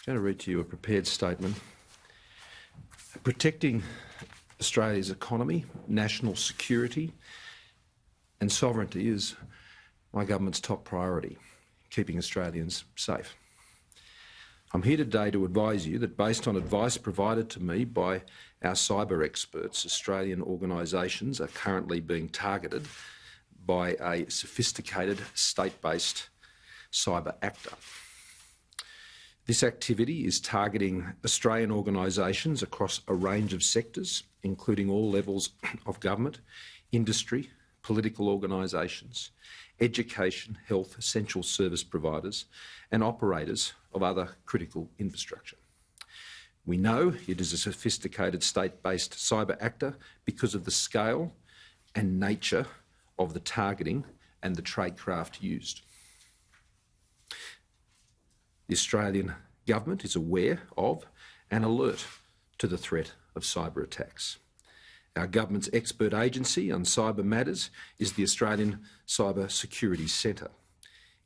I'm going to read to you a prepared statement. Protecting Australia's economy, national security and sovereignty is my government's top priority, keeping Australians safe. I'm here today to advise you that based on advice provided to me by our cyber experts, Australian organisations are currently being targeted by a sophisticated state-based cyber actor. This activity is targeting Australian organisations across a range of sectors, including all levels of government, industry, political organisations, education, health, essential service providers and operators of other critical infrastructure. We know it is a sophisticated state-based cyber actor because of the scale and nature of the targeting and the tradecraft used. The Australian government is aware of and alert to the threat of cyber attacks. Our government's expert agency on cyber matters is the Australian Cyber Security Centre.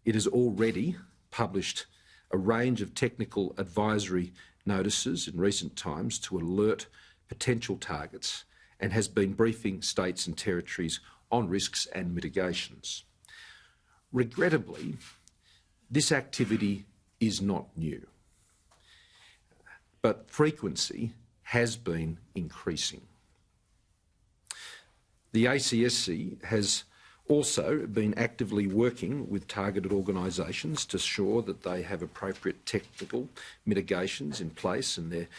It has already published a range of technical advisory notices in recent times to alert potential targets and has been briefing states and territories on risks and mitigations. Regrettably, this activity is not new, but frequency has been increasing. The ACSC has also been actively working with targeted organisations to ensure that they have appropriate technical mitigations in place and their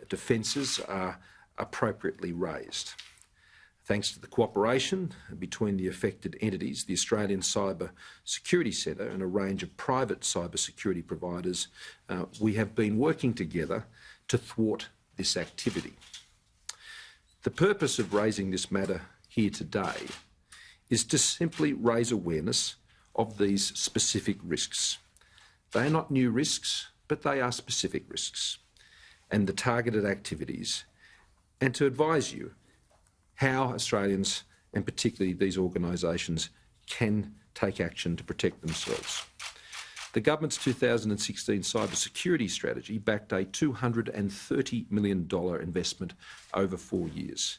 defences are appropriately raised. Thanks to the cooperation between the affected entities, the Australian Cyber Security Centre and a range of private cyber security providers, we have been working together to thwart this activity. The purpose of raising this matter here today is to simply raise awareness of these specific risks. They are not new risks, but they are specific risks and the targeted activities, and to advise you how Australians, and particularly these organisations, can take action to protect themselves. The government's 2016 cyber security strategy backed a $230 million investment over 4 years.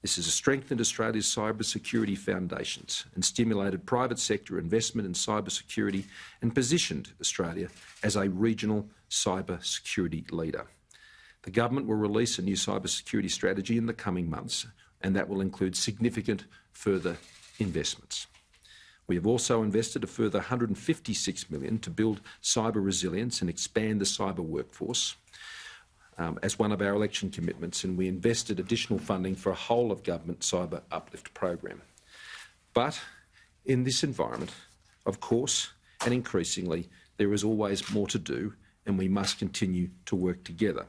This has strengthened Australia's cyber security foundations and stimulated private sector investment in cyber security and positioned Australia as a regional cyber security leader. The government will release a new cyber security strategy in the coming months, and that will include significant further investments. We have also invested a further $156 million to build cyber resilience and expand the cyber workforce as one of our election commitments, and we invested additional funding for a whole-of-government cyber uplift program. But in this environment, of course, and increasingly, there is always more to do, and we must continue to work together.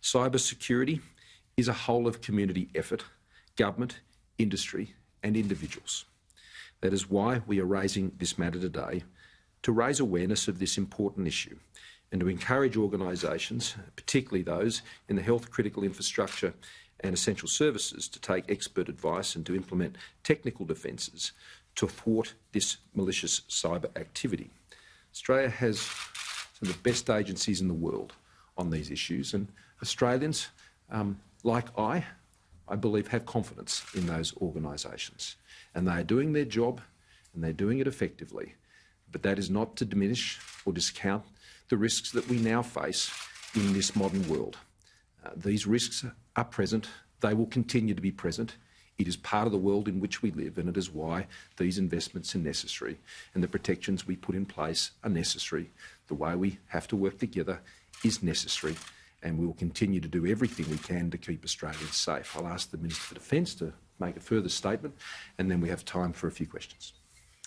Cyber security is a whole-of-community effort, government, industry and individuals. That is why we are raising this matter today, to raise awareness of this important issue and to encourage organisations, particularly those in the health critical infrastructure and essential services, to take expert advice and to implement technical defences to thwart this malicious cyber activity. Australia has some of the best agencies in the world on these issues, and Australians, like I believe, have confidence in those organisations. And they are doing their job and they're doing it effectively. But that is not to diminish or discount the risks that we now face in this modern world. These risks are present. They will continue to be present. It is part of the world in which we live, and it is why these investments are necessary and the protections we put in place are necessary. The way we have to work together is necessary, and we will continue to do everything we can to keep Australians safe. I'll ask the Minister for Defence to make a further statement, and then we have time for a few questions.